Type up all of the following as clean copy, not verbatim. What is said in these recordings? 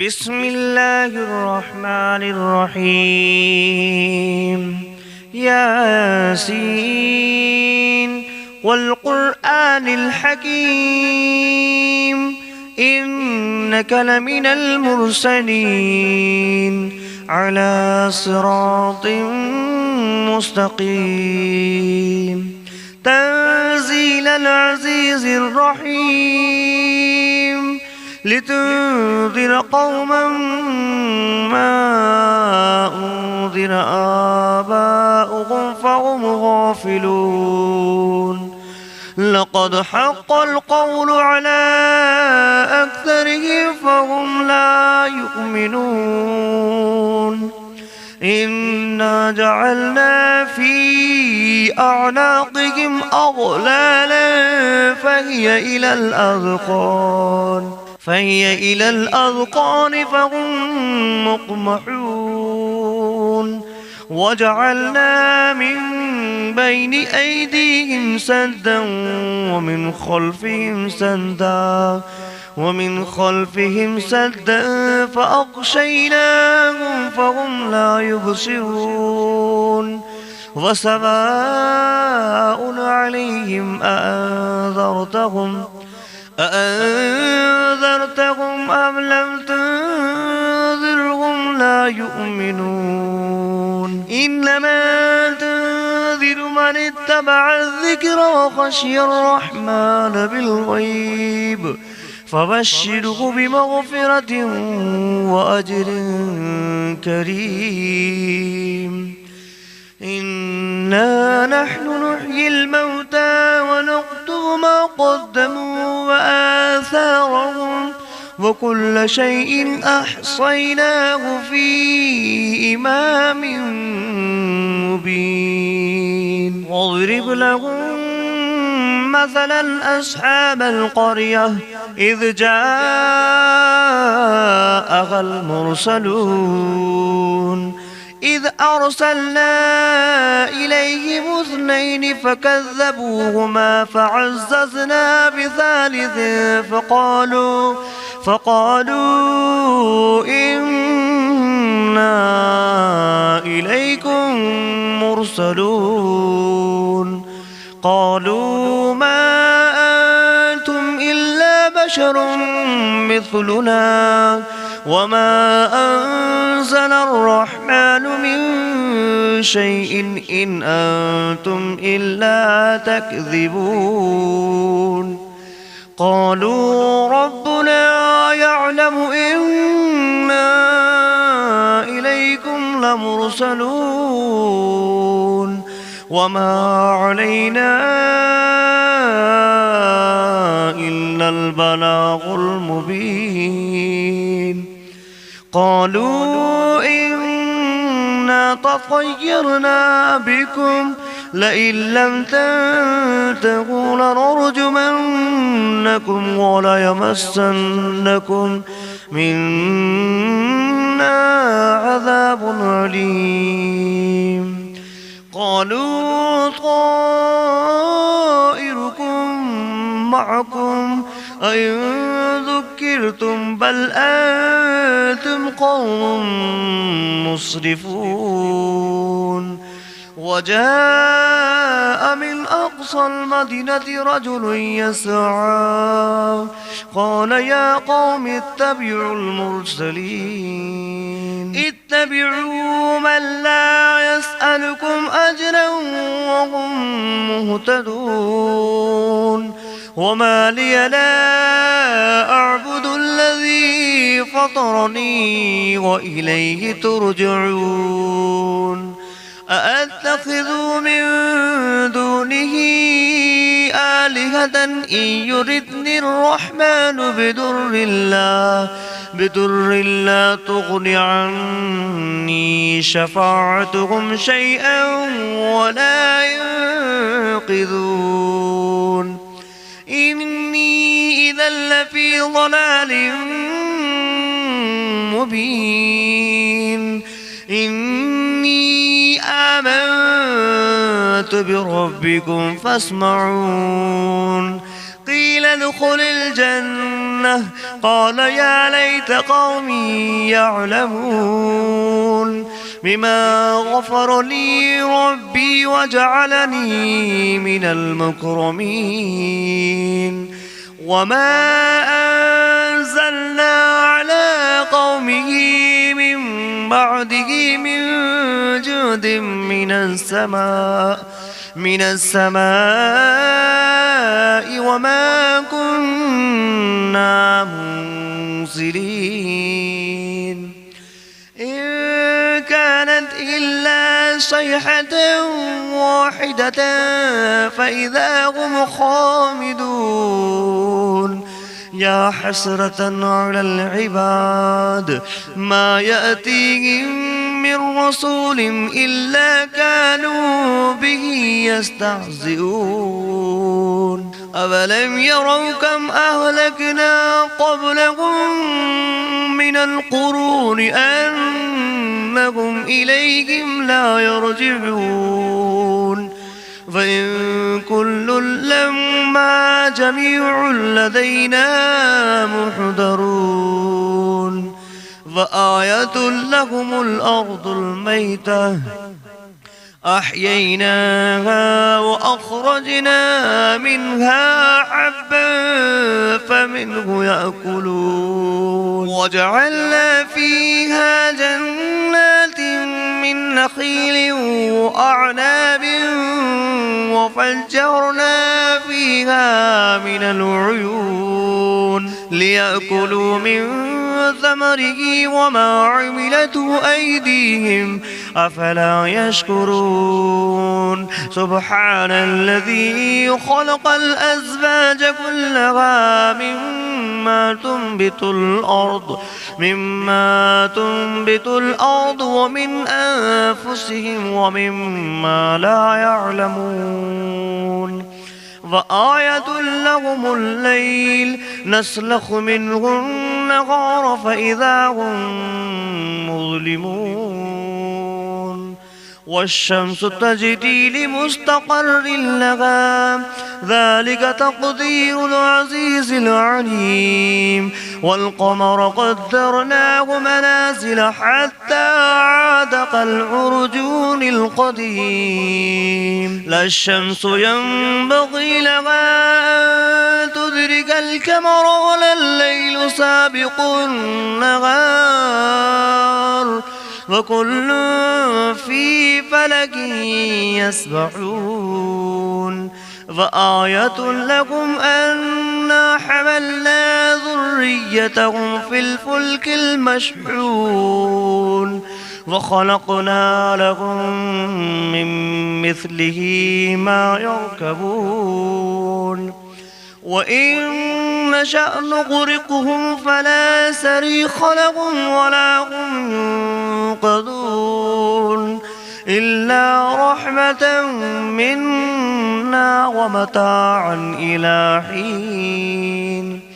بسم الله الرحمن الرحيم ياسين والقرآن الحكيم إنك لمن المرسلين على صراط مستقيم تنزيل العزيز الرحيم لتنذر قوما ما أنذر آباؤهم فهم غافلون لقد حق القول على أكثرهم فهم لا يؤمنون إنا جعلنا في أعناقهم أغلالا فهي إلى الأذقان فهم مقمحون وجعلنا من بين أيديهم سدا ومن خلفهم سدا فأغشيناهم فهم لا يبصرون وسواء عليهم أأنذرتهم أم لم تنذرهم لا يؤمنون إنما تنذر من اتبع الذكر وخشي الرحمن بالغيب فبشره بمغفرة وأجر كريم إنا نحن نحيي الموتى ونكتب ما قدموا وآثارهم وكل شيء أحصيناه في إمام مبين واضرب لهم مثلا أصحاب القرية إذ جاءها المرسلون إذ أرسلنا إليهم 2 فكذبوهما فعززنا بثالث فقالوا إنا إليكم مرسلون قالوا ما أنتم إلا بشر مثلنا وما أنزل الرحمن من شيء إن أنتم إلا تكذبون قالوا ربنا يعلم إنا إليكم لمرسلون وما علينا إلا البلاغ المبين قالوا إنا تطيرنا بكم لئن لم تنتهوا لنرجمنكم وليمسنكم منا عذاب أليم قالوا طائركم معكم أئن ذكرتم بل أنتم قوم مسرفون وجاء من أقصى المدينة رجل يسعى قال يا قوم اتبعوا المرسلين اتبعوا من لا يسألكم أجرا وهم مهتدون وما لي لا أعبد الذي فطرني وإليه ترجعون أأتخذ من دونه آلهة إن يردني الرحمن بدر لا تغن عني شفاعتهم شيئا ولا ينقذون إني إذا لفي ضلال مبين إني آمنت بربكم فاسمعون قيل ادخل الجنة الجنة قال يا ليت قومي يعلمون بما غفر لي ربي وجعلني من المكرمين وما أنزلنا على قومه من بعده من جود من السماء وما كنا منزلين إن كانت إلا صيحة واحدة فإذا هم خامدون يا حسرة على العباد ما يأتيهم من رسول إلا كانوا به يستهزئون أولم يروا كم أهلكنا قبلهم من القرون أنهم إليهم لا يرجعون فإن كل لما جميع لدينا محضرون فآية لهم الأرض الميتة أحييناها وأخرجنا منها حبا فمنه يأكلون وجعلنا فيها جنات من نخيل وأعناب وفجرنا فيها من العيون ليأكلوا من ثمره وما عملته أيديهم أفلا يشكرون سبحان الذي خلق الأزواج كلها مما تنبت الأرض ومن أنفسهم ومما لا يعلمون وآية لهم الليل نسلخ منه النهار فإذا هم مظلمون والشمس تجري لمستقر لها ذلك تقدير العزيز العليم والقمر قدرناه منازل حتى عاد كالعرجون القديم لا الشمس ينبغي لها أن تدرك القمر ولا الليل سابق النهار وكل في فلك يسبحون وآية لكم أنا حملنا ذريتهم في الفلك المشحون وخلقنا لهم من مثله ما يركبون وإن نشأ نغرقهم فلا صريخ لهم ولا هم ينقذون إلا رحمة منا ومتاعا إلى حين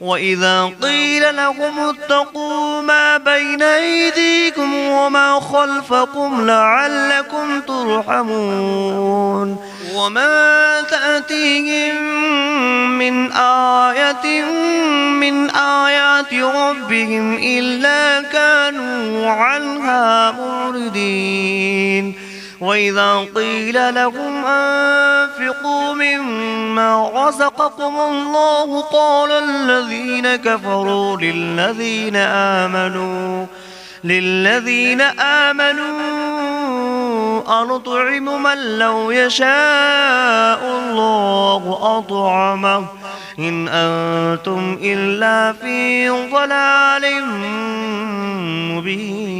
وإذا قيل لهم اتقوا ما بين أيديكم وما خلفكم لعلكم ترحمون وما تأتيهم من آية من آيات ربهم إلا كانوا عنها معرضين وإذا قيل لهم أنفقوا مما رزقكم الله قال الذين كفروا للذين آمنوا أنطعم من لو يشاء الله أطعمه إن أنتم إلا في ضلال مبين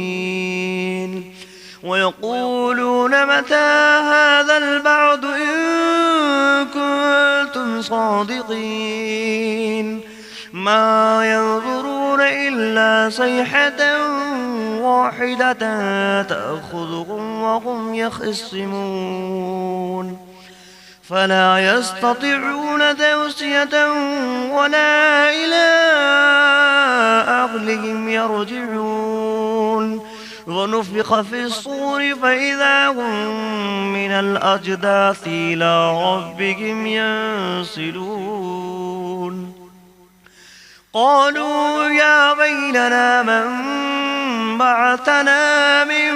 ويقولون متى هذا البعد إن كنتم صادقين ما ينظرون إلا صيحة واحدة تأخذهم وهم يخصمون فلا يستطيعون توصية ولا إلى أهلهم يرجعون ونفخ في الصور فإذا هم من الأجداث إلى ربهم ينسلون قالوا يا ويلنا من بعثنا من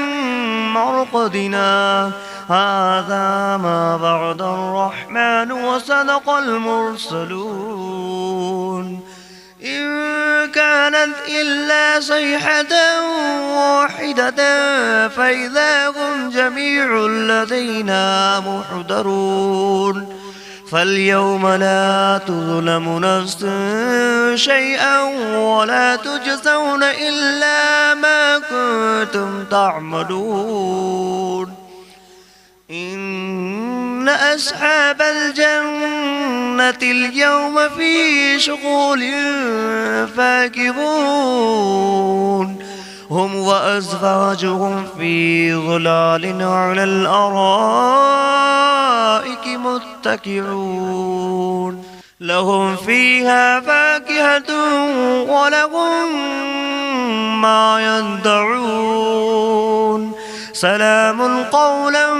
مرقدنا هذا ما بعد الرحمن وصدق المرسلون إن كانت إلا صيحة واحدة فإذا هم جميع لدينا محضرون فاليوم لا تظلم نفس شيئا ولا تجزون إلا ما كنتم تعملون إن أصحاب الجنة اليوم في شغل فاكهون هم وأزواجهم في ظلال على الأرائك متكئون لهم فيها فاكهة ولهم ما يدعون سلام قولا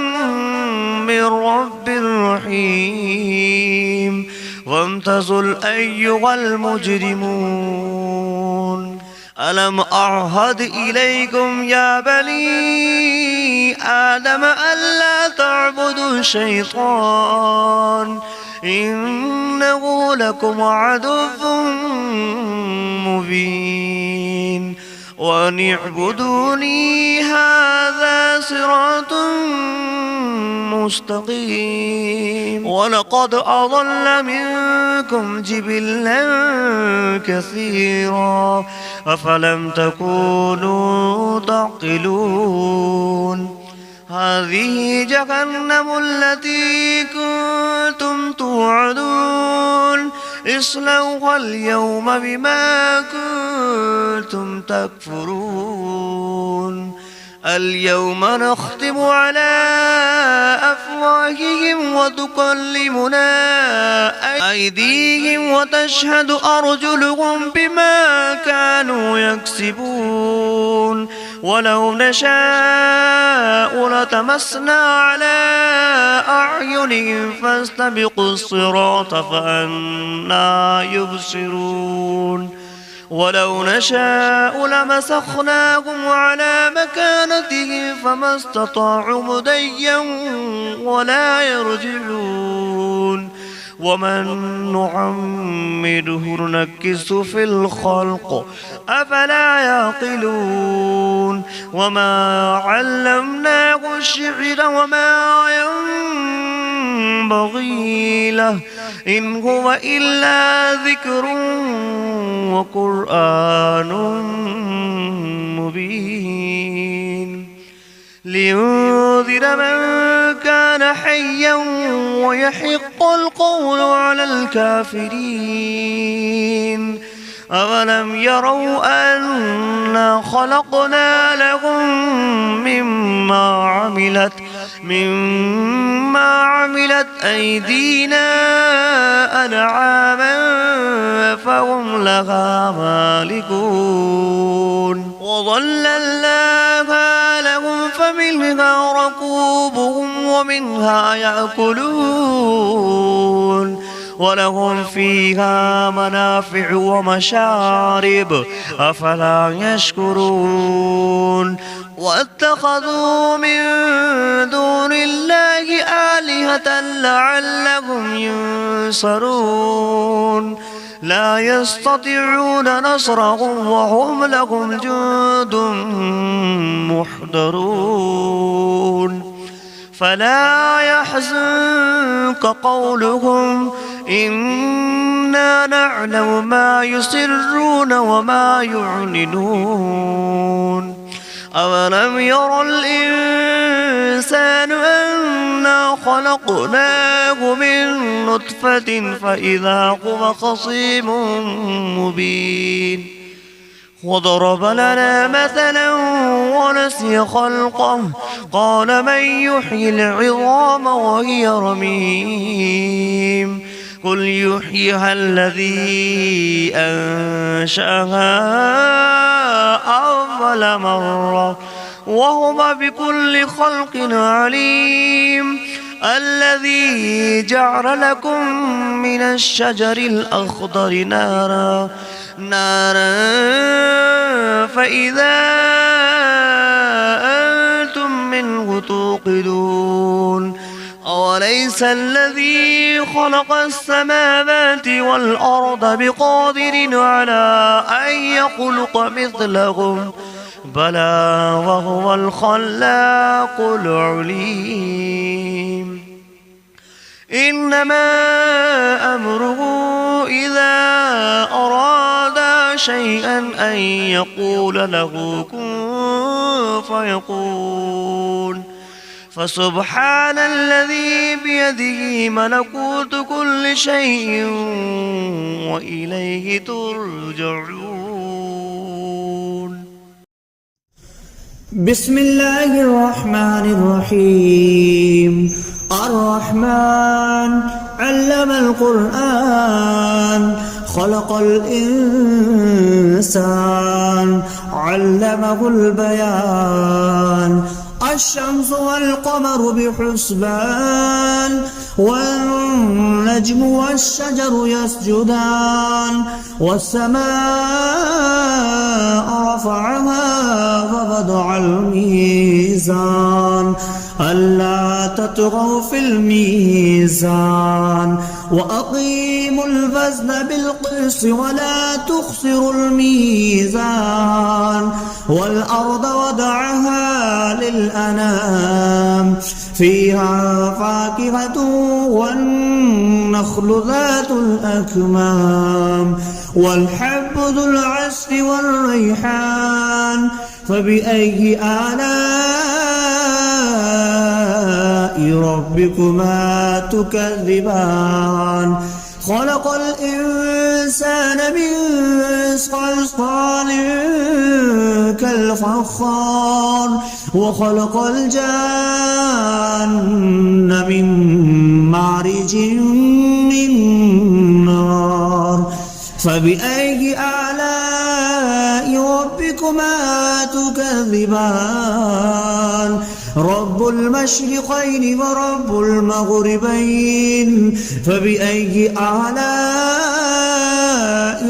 من رب رحيم وامتازوا أيها المجرمون ألم أعهد إليكم يا بني آدم ألا تعبدوا الشيطان إنه لكم عدو مبين وأن اعبدوني هذا صراط مستقيم ولقد أضل منكم جبلا كثيرا أفلم تكونوا تعقلون هذه جهنم التي كنتم توعدون اصلوها اليوم بما كنتم تكفرون اليوم نختم على أفواههم وتكلمنا أيديهم وتشهد أرجلهم بما كانوا يكسبون ولو نشاء لتمسنا على أعينهم فاستبقوا الصراط فأنى يبصرون ولو نشاء لمسخناهم على مكانتهم فما استطاعوا مضيا ولا يرجعون ومن نعمره ننكسه في الخلق أفلا يعقلون وما علمناه الشعر وما ينبغي له إن هو إلا ذكر وقرآن مبين لينذر من كان حيا ويحق القول على الكافرين أولم يروا أنا خلقنا لهم مما عملت أيدينا أنعاما فهم لها مالكون وظللناها لهم فمنها ركوبهم ومنها يأكلون ولهم فيها منافع ومشارب أفلا يشكرون واتخذوا من دون الله آلهة لعلهم ينصرون لا يستطيعون نصرهم وهم لهم جند محضرون فلا يحزنك قولهم إنا نعلم ما يسرون وما يعلنون أولم ير الإنسان أنا خلقناه من نطفة فإذا هو خصيم مبين وضرب لنا مثلا ونسي خلقه قال من يحيي العظام وهي رميم قل يحييها الذي أنشأها أول مرة وهو بكل خلق عليم الذي جعل لكم من الشجر الأخضر نارا فإذا أنتم منه توقدون أوليس الذي خلق السماوات والأرض بقادر على أن يخلق مثلهم بلى وهو الخلاق العليم إنما أمره إذا أراد شيئا أن يقول له كن فيكون فسبحان الذي بيده ملكوت كل شيء وإليه ترجعون. بسم الله الرحمن الرحيم. الرحمن علم القرآن خلق الإنسان علمه البيان الشمس والقمر بحسبان والنجم والشجر يسجدان والسماء رفعها ووضع الميزان ألا تطغوا في الميزان وأقيموا الوزن بالقسط ولا تخسروا الميزان والأرض وضعها للأنام فيها فاكهة والنخل ذات الأكمام والحب ذو العصف والريحان فبأي آلاء ربكما تكذبان خلق الإنسان من صلصال كالفخار وخلق الجان من مارج من نار فبأي آلاء ربكما تكذبان رب المشرقين ورب المغربين فبأي آلاء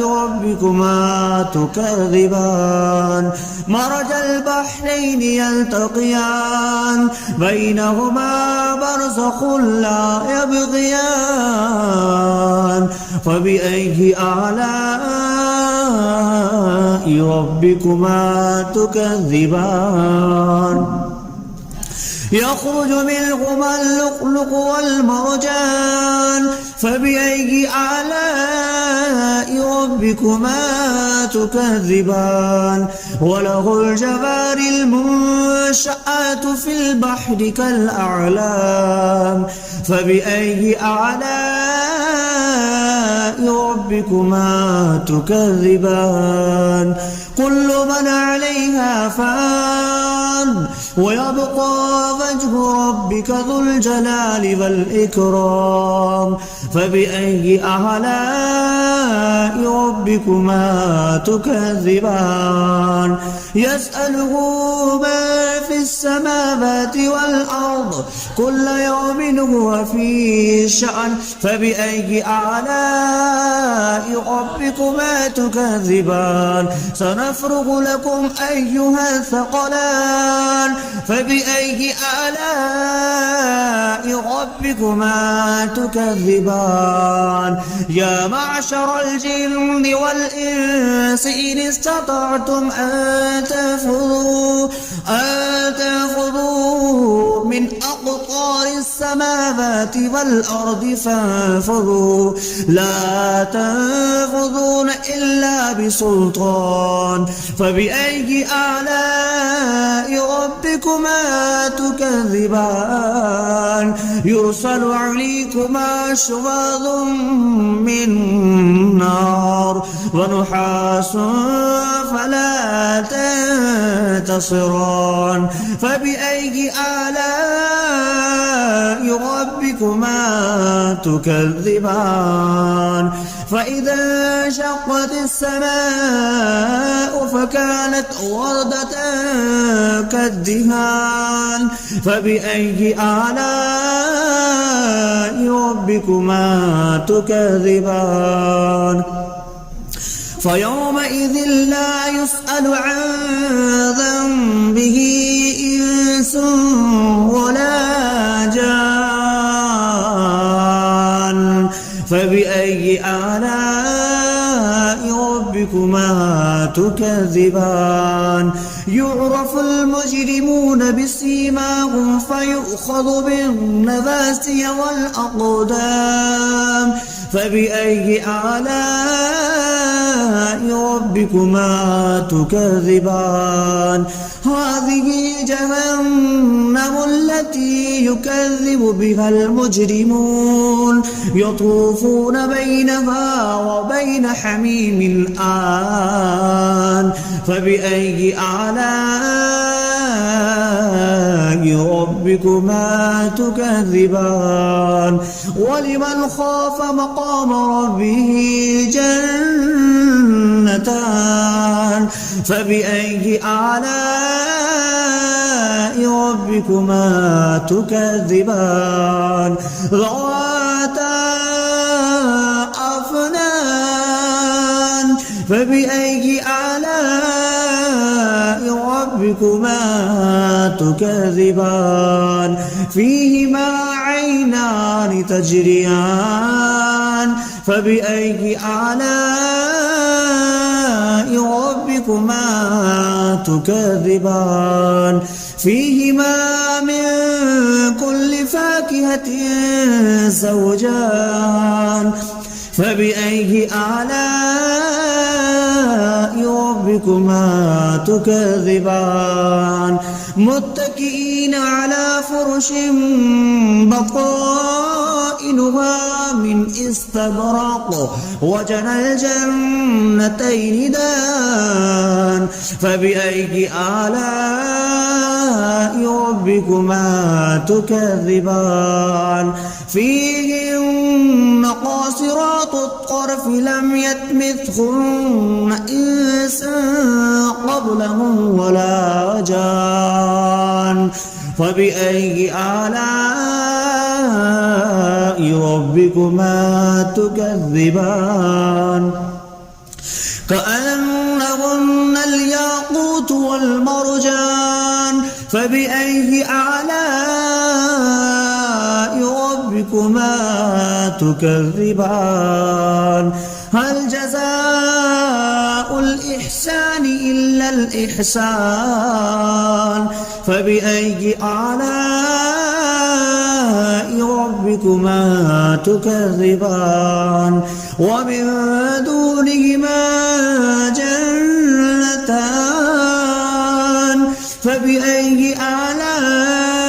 ربكما تكذبان مرج البحرين يلتقيان بينهما برزخ لا يبغيان فبأي آلاء ربكما تكذبان يخرج منهما اللؤلؤ والمرجان فبأي آلاء ربكما تكذبان وله الجوار المنشآت في البحر كالأعلام فبأي آلاء ربكما تكذبان كل من عليها فان ويبقى وجه ربك ذو الجلال والإكرام فبأي آلاء ربكما تكذبان يسأله ما في السماوات والأرض كل يوم هو في شأن فبأي آلاء ربكما تكذبان سنفرغ لكم أيها الثقلان فبأي آلاء ربكما تكذبان يا معشر الجن والإنس إن استطعتم أن تنفذوا من أقطار السماوات والأرض فانفذوا لا تنفذون إلا بسلطان فبأي آلاء ربكما تكذبان يرسل عليكما شواظ من نار ونحاس فلا تنتصران فبأي آلاء ربكما تكذبان فإذا انشقت السماء فكانت وردة كالدهان فبأي آلاء ربكما تكذبان فيومئذ لا يسأل عن ذنبه إنس ولا جان فبأي آلاء ربكما تكذبان يعرف المجرمون بسيماهم فيؤخذ بالنواسي والأقدام فبأي آلاء ربكما تكذبان هذه جهنم التي يكذب بها المجرمون يطوفون بينها وبين حميم آن فبأي آلاء ربكما تكذبان ولمن خاف مقام ربه جنتان فبأي آلاء ربكما تكذبان ذواتا أفنان فبأي آلاء ربكما تكذبان فيهما عينان تجريان فبأي آلاء ربكما تكذبان فيهما من كل فاكهة زوجان فبأي آلاء ربكما تكذبان متكئين على فرش بطائنها من استبرق وجنى الجنتين دان فبأي آلاء ربكما تكذبان فيهن قاصرات الطرف لم يطمثهن إنس قبلهم ولا جان فبأي آلاء ربكما تكذبان كأنهن الياقوت والمرجان فبأي آلاء ربكما تكذبان هل جزاء الإحسان إلا الإحسان فبأي آلاء ربكما تكذبان ومن دونهما جنتان فبأي آلاء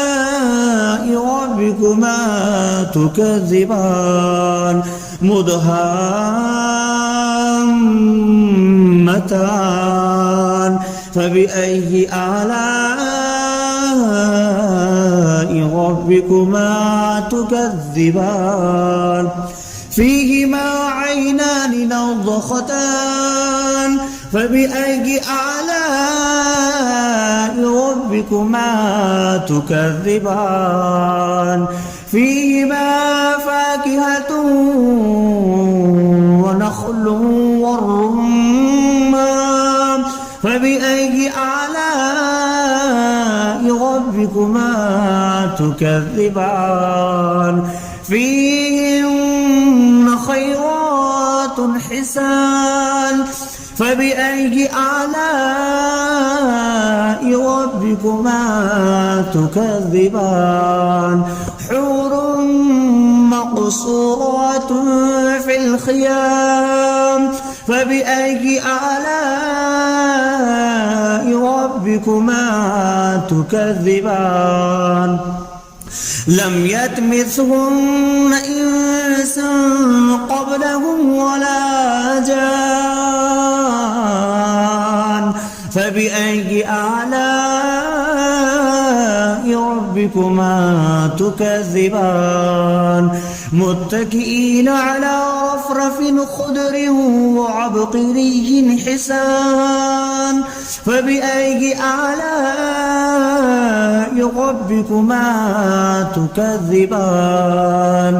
ربكما تكذبان مدهامتان فبأي آلاء ربكما تكذبان فيهما عينان نضختان فبأي آلاء ربكما تكذبان فيهما فاكهة ونخل والرمان فبأي آلاء ربكما تكذبان فيهن خيرات حسان فبأي آلاء ربكما تكذبان حور مقصورات في الخيام فبأي آلاء ربكما تكذبان لم يطمثهن إنس قبلهم ولا جان فبأي آلاء ربكما تكذبان متكئين على رفرف خضر وعبقري حسان فبأي آلاء ربكما تكذبان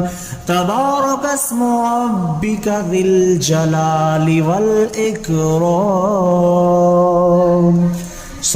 تبارك اسم ربك ذي الجلال والإكرام